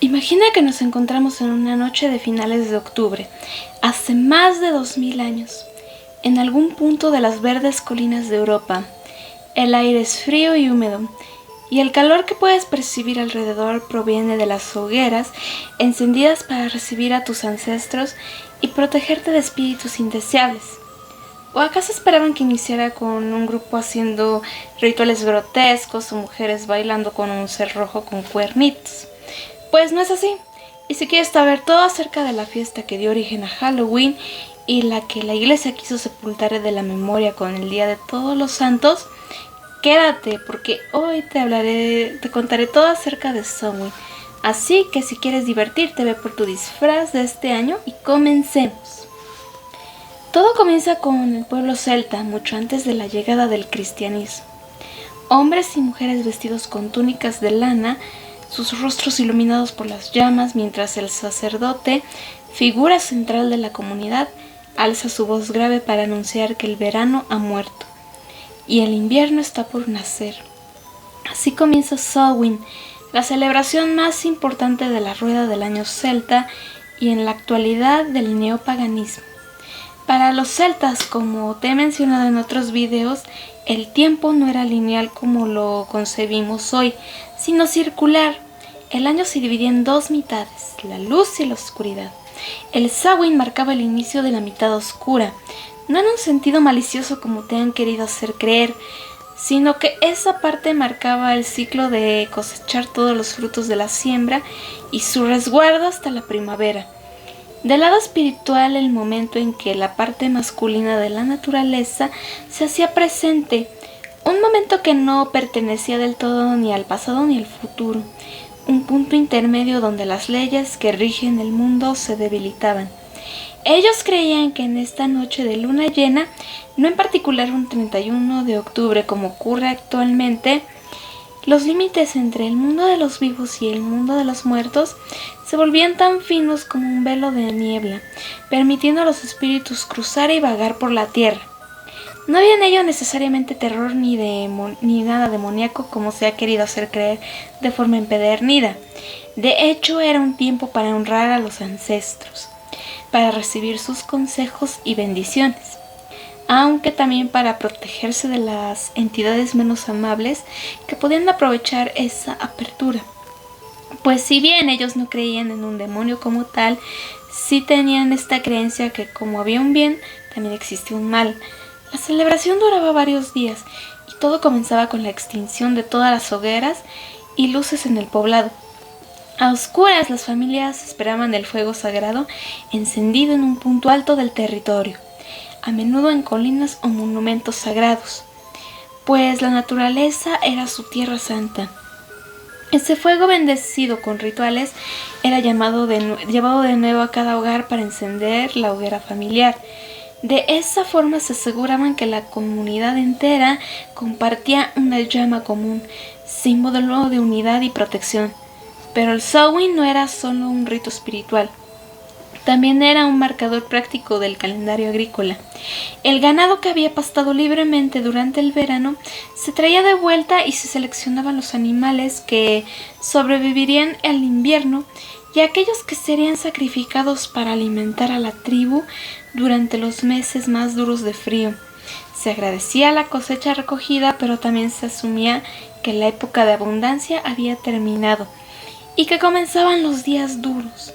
Imagina que nos encontramos en una noche de finales de octubre, hace más de 2000 años, en algún punto de las verdes colinas de Europa. El aire es frío y húmedo, y el calor que puedes percibir alrededor proviene de las hogueras encendidas para recibir a tus ancestros y protegerte de espíritus indeseables. ¿O acaso esperaban que iniciara con un grupo haciendo rituales grotescos o mujeres bailando con un cerrojo con cuernitos? Pues no es así. Y si quieres saber todo acerca de la fiesta que dio origen a Halloween y la que la iglesia quiso sepultar de la memoria con el Día de Todos los Santos, quédate porque hoy te contaré todo acerca de Samhain. Así que si quieres divertirte, ve por tu disfraz de este año y comencemos. Todo comienza con el pueblo celta, mucho antes de la llegada del cristianismo. Hombres y mujeres vestidos con túnicas de lana, sus rostros iluminados por las llamas, mientras el sacerdote, figura central de la comunidad, alza su voz grave para anunciar que el verano ha muerto y el invierno está por nacer. Así comienza Samhain, la celebración más importante de la rueda del año celta y en la actualidad del neopaganismo. Para los celtas, como te he mencionado en otros videos, el tiempo no era lineal como lo concebimos hoy, sino circular. El año se dividía en dos mitades, la luz y la oscuridad. El Samhain marcaba el inicio de la mitad oscura, no en un sentido malicioso como te han querido hacer creer, sino que esa parte marcaba el ciclo de cosechar todos los frutos de la siembra y su resguardo hasta la primavera. Del lado espiritual, el momento en que la parte masculina de la naturaleza se hacía presente, un momento que no pertenecía del todo ni al pasado ni al futuro, un punto intermedio donde las leyes que rigen el mundo se debilitaban. Ellos creían que en esta noche de luna llena, no en particular un 31 de octubre como ocurre actualmente, los límites entre el mundo de los vivos y el mundo de los muertos se volvían tan finos como un velo de niebla, permitiendo a los espíritus cruzar y vagar por la tierra. No había en ello necesariamente terror ni nada demoníaco como se ha querido hacer creer de forma empedernida. De hecho, era un tiempo para honrar a los ancestros, para recibir sus consejos y bendiciones, aunque también para protegerse de las entidades menos amables que podían aprovechar esa apertura. Pues si bien ellos no creían en un demonio como tal, sí tenían esta creencia que como había un bien, también existía un mal. La celebración duraba varios días y todo comenzaba con la extinción de todas las hogueras y luces en el poblado. A oscuras las familias esperaban el fuego sagrado encendido en un punto alto del territorio, a menudo en colinas o monumentos sagrados, pues la naturaleza era su tierra santa. Ese fuego bendecido con rituales era llevado de nuevo a cada hogar para encender la hoguera familiar. De esa forma se aseguraban que la comunidad entera compartía una llama común, símbolo de unidad y protección. Pero el Samhain no era solo un rito espiritual, también era un marcador práctico del calendario agrícola. El ganado que había pastado libremente durante el verano se traía de vuelta y se seleccionaban los animales que sobrevivirían al invierno y aquellos que serían sacrificados para alimentar a la tribu durante los meses más duros de frío. Se agradecía la cosecha recogida, pero también se asumía que la época de abundancia había terminado y que comenzaban los días duros.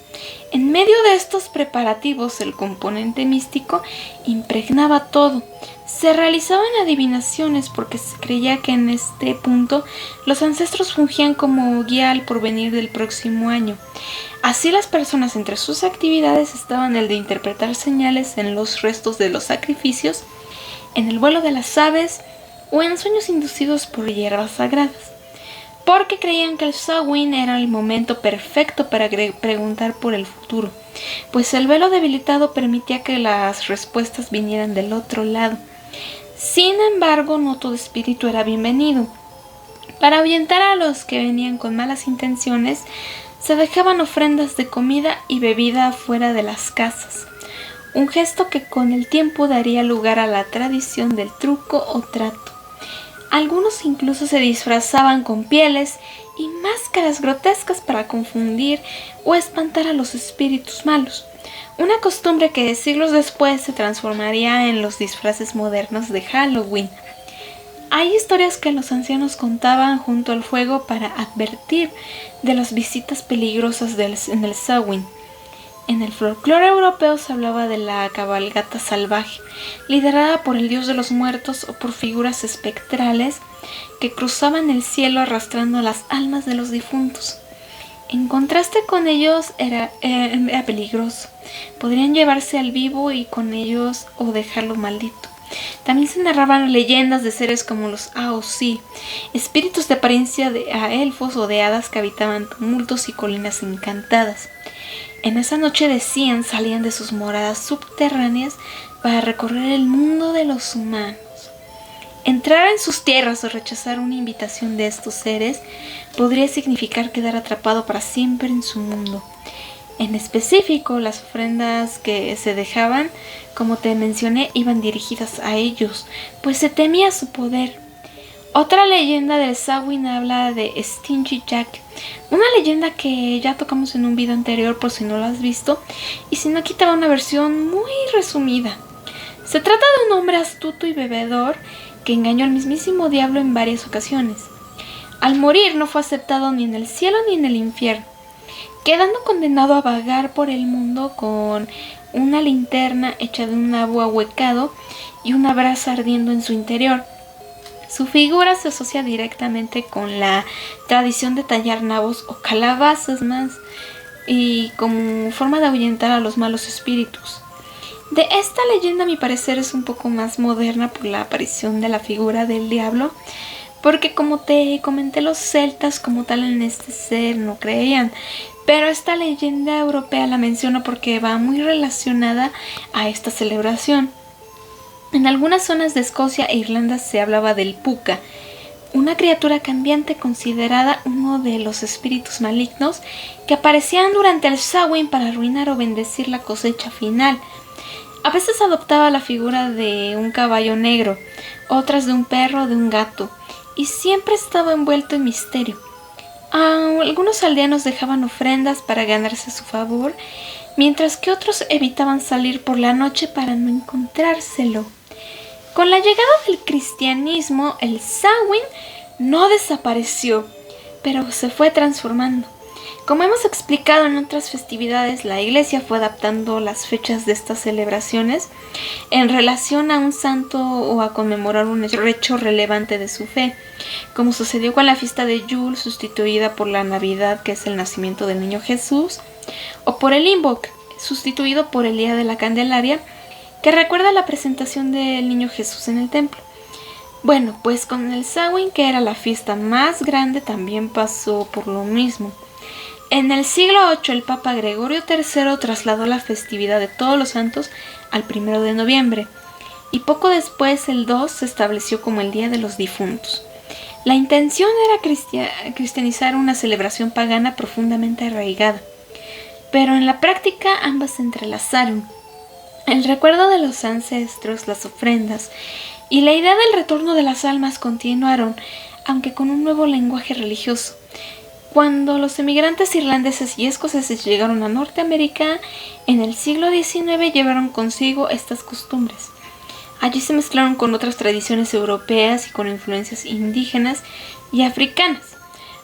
En medio de estos preparativos, el componente místico impregnaba todo. Se realizaban adivinaciones porque se creía que en este punto los ancestros fungían como guía al porvenir del próximo año. Así las personas entre sus actividades estaban el de interpretar señales en los restos de los sacrificios, en el vuelo de las aves o en sueños inducidos por hierbas sagradas, porque creían que el Samhain era el momento perfecto para preguntar por el futuro, pues el velo debilitado permitía que las respuestas vinieran del otro lado. Sin embargo, no todo espíritu era bienvenido. Para ahuyentar a los que venían con malas intenciones, se dejaban ofrendas de comida y bebida fuera de las casas, un gesto que con el tiempo daría lugar a la tradición del truco o trato. Algunos incluso se disfrazaban con pieles y máscaras grotescas para confundir o espantar a los espíritus malos, una costumbre que siglos después se transformaría en los disfraces modernos de Halloween. Hay historias que los ancianos contaban junto al fuego para advertir de las visitas peligrosas en el Samhain. En el folclore europeo se hablaba de la cabalgata salvaje, liderada por el dios de los muertos o por figuras espectrales que cruzaban el cielo arrastrando las almas de los difuntos. En contraste con ellos era peligroso. Podrían llevarse al vivo y con ellos o dejarlo maldito. También se narraban leyendas de seres como los Aosí, espíritus de apariencia de elfos o de hadas que habitaban tumultos y colinas encantadas. En esa noche decían salían de sus moradas subterráneas para recorrer el mundo de los humanos. Entrar en sus tierras o rechazar una invitación de estos seres podría significar quedar atrapado para siempre en su mundo. En específico, las ofrendas que se dejaban, como te mencioné, iban dirigidas a ellos, pues se temía su poder. Otra leyenda del Samhain habla de Stingy Jack, una leyenda que ya tocamos en un video anterior por si no lo has visto, y si no, aquí te va una versión muy resumida. Se trata de un hombre astuto y bebedor que engañó al mismísimo diablo en varias ocasiones. Al morir no fue aceptado ni en el cielo ni en el infierno, quedando condenado a vagar por el mundo con una linterna hecha de un nabo ahuecado y una brasa ardiendo en su interior. Su figura se asocia directamente con la tradición de tallar nabos o calabazas más y como forma de ahuyentar a los malos espíritus. De esta leyenda, a mi parecer, es un poco más moderna por la aparición de la figura del diablo, porque como te comenté, los celtas como tal en este ser no creían, pero esta leyenda europea la menciono porque va muy relacionada a esta celebración. En algunas zonas de Escocia e Irlanda se hablaba del puka, una criatura cambiante considerada uno de los espíritus malignos que aparecían durante el Samhain para arruinar o bendecir la cosecha final. A veces adoptaba la figura de un caballo negro, otras de un perro o de un gato, y siempre estaba envuelto en misterio. Algunos aldeanos dejaban ofrendas para ganarse su favor, mientras que otros evitaban salir por la noche para no encontrárselo. Con la llegada del cristianismo, el Samhain no desapareció, pero se fue transformando. Como hemos explicado en otras festividades, la Iglesia fue adaptando las fechas de estas celebraciones en relación a un santo o a conmemorar un hecho relevante de su fe, como sucedió con la fiesta de Yule, sustituida por la Navidad, que es el nacimiento del niño Jesús, o por el Imbolc, sustituido por el Día de la Candelaria, que recuerda la presentación del niño Jesús en el templo. Bueno, pues con el Samhain, que era la fiesta más grande, también pasó por lo mismo. En el siglo VIII, el Papa Gregorio III trasladó la festividad de Todos los Santos al 1 de noviembre, y poco después, el 2, se estableció como el Día de los Difuntos. La intención era cristianizar una celebración pagana profundamente arraigada, pero en la práctica ambas se entrelazaron. El recuerdo de los ancestros, las ofrendas y la idea del retorno de las almas continuaron, aunque con un nuevo lenguaje religioso. Cuando los emigrantes irlandeses y escoceses llegaron a Norteamérica, en el siglo XIX llevaron consigo estas costumbres. Allí se mezclaron con otras tradiciones europeas y con influencias indígenas y africanas.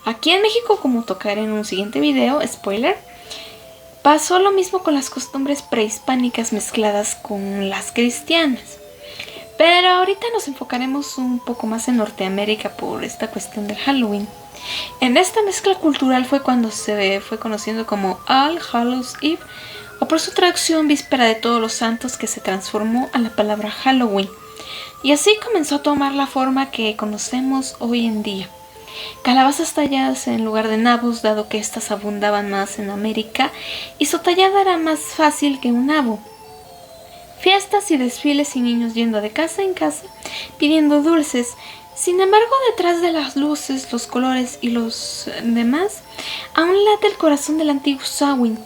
Aquí en México, como tocaré en un siguiente video, spoiler, pasó lo mismo con las costumbres prehispánicas mezcladas con las cristianas. Pero ahorita nos enfocaremos un poco más en Norteamérica por esta cuestión del Halloween. En esta mezcla cultural fue cuando se fue conociendo como All Hallows Eve, o por su traducción Víspera de Todos los Santos, que se transformó a la palabra Halloween, y así comenzó a tomar la forma que conocemos hoy en día. Calabazas talladas en lugar de nabos, dado que éstas abundaban más en América y su tallada era más fácil que un nabo. Fiestas y desfiles y niños yendo de casa en casa pidiendo dulces. Sin embargo, detrás de las luces, los colores y los demás, aún late el corazón del antiguo Samhain.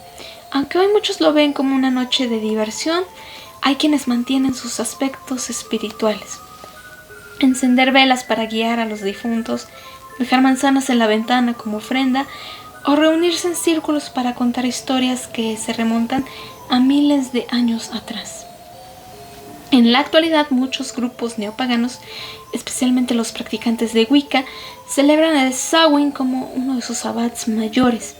Aunque hoy muchos lo ven como una noche de diversión, hay quienes mantienen sus aspectos espirituales. Encender velas para guiar a los difuntos dejar manzanas en la ventana como ofrenda o reunirse en círculos para contar historias que se remontan a miles de años atrás. En la actualidad, muchos grupos neopaganos, especialmente los practicantes de Wicca, celebran el Samhain como uno de sus sabbats mayores.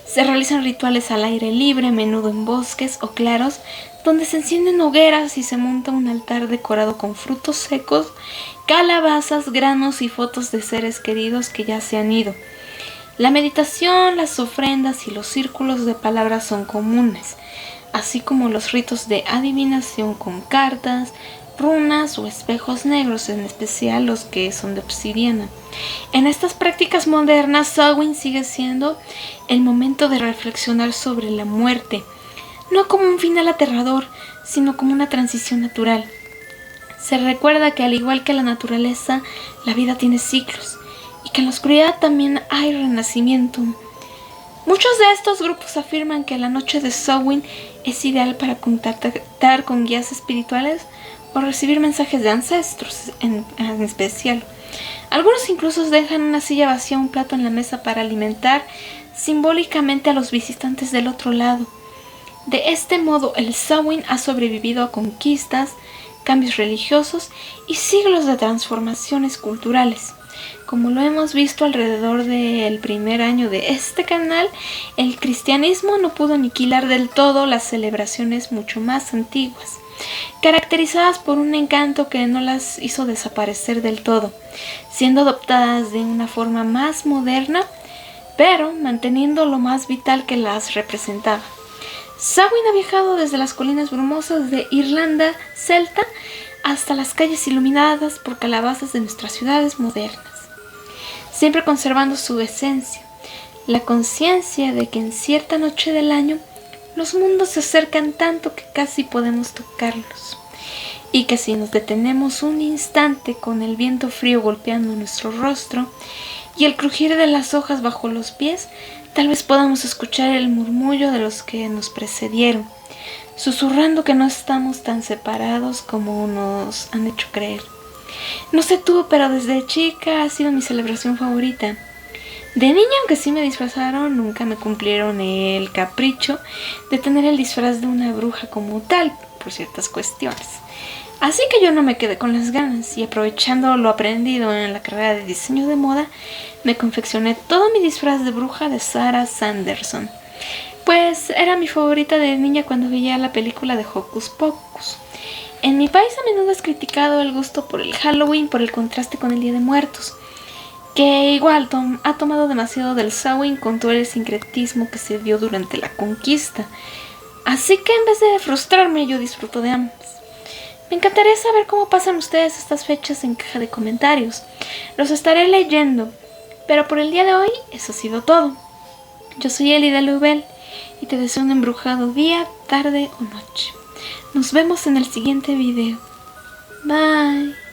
Se realizan rituales al aire libre, a menudo en bosques o claros, donde se encienden hogueras y se monta un altar decorado con frutos secos, calabazas, granos y fotos de seres queridos que ya se han ido. La meditación, las ofrendas y los círculos de palabras son comunes, así como los ritos de adivinación con cartas, runas o espejos negros, en especial los que son de obsidiana. En estas prácticas modernas, Samhain sigue siendo el momento de reflexionar sobre la muerte, no como un final aterrador, sino como una transición natural. Se recuerda que al igual que la naturaleza, la vida tiene ciclos, y que en la oscuridad también hay renacimiento. Muchos de estos grupos afirman que la noche de Samhain es ideal para contactar con guías espirituales o recibir mensajes de ancestros en especial. Algunos incluso dejan una silla vacía o un plato en la mesa para alimentar simbólicamente a los visitantes del otro lado. De este modo, el Samhain ha sobrevivido a conquistas, cambios religiosos y siglos de transformaciones culturales. Como lo hemos visto alrededor del primer año de este canal, el cristianismo no pudo aniquilar del todo las celebraciones mucho más antiguas, caracterizadas por un encanto que no las hizo desaparecer del todo, siendo adoptadas de una forma más moderna, pero manteniendo lo más vital que las representaba. Samhain ha viajado desde las colinas brumosas de Irlanda celta hasta las calles iluminadas por calabazas de nuestras ciudades modernas, siempre conservando su esencia, la conciencia de que en cierta noche del año los mundos se acercan tanto que casi podemos tocarlos, y que si nos detenemos un instante con el viento frío golpeando nuestro rostro y el crujir de las hojas bajo los pies, tal vez podamos escuchar el murmullo de los que nos precedieron, susurrando que no estamos tan separados como nos han hecho creer. No sé tú, pero desde chica ha sido mi celebración favorita. De niña, aunque sí me disfrazaron, nunca me cumplieron el capricho de tener el disfraz de una bruja como tal, por ciertas cuestiones. Así que yo no me quedé con las ganas y, aprovechando lo aprendido en la carrera de diseño de moda, me confeccioné todo mi disfraz de bruja de Sarah Sanderson, pues era mi favorita de niña cuando veía la película de Hocus Pocus. En mi país a menudo es criticado el gusto por el Halloween por el contraste con el Día de Muertos, que igual ha tomado demasiado del Samhain con todo el sincretismo que se dio durante la conquista. Así que en vez de frustrarme, yo disfruto de ambas. Me encantaría saber cómo pasan ustedes estas fechas en caja de comentarios. Los estaré leyendo, pero por el día de hoy eso ha sido todo. Yo soy Elida Lubel y te deseo un embrujado día, tarde o noche. Nos vemos en el siguiente video. Bye.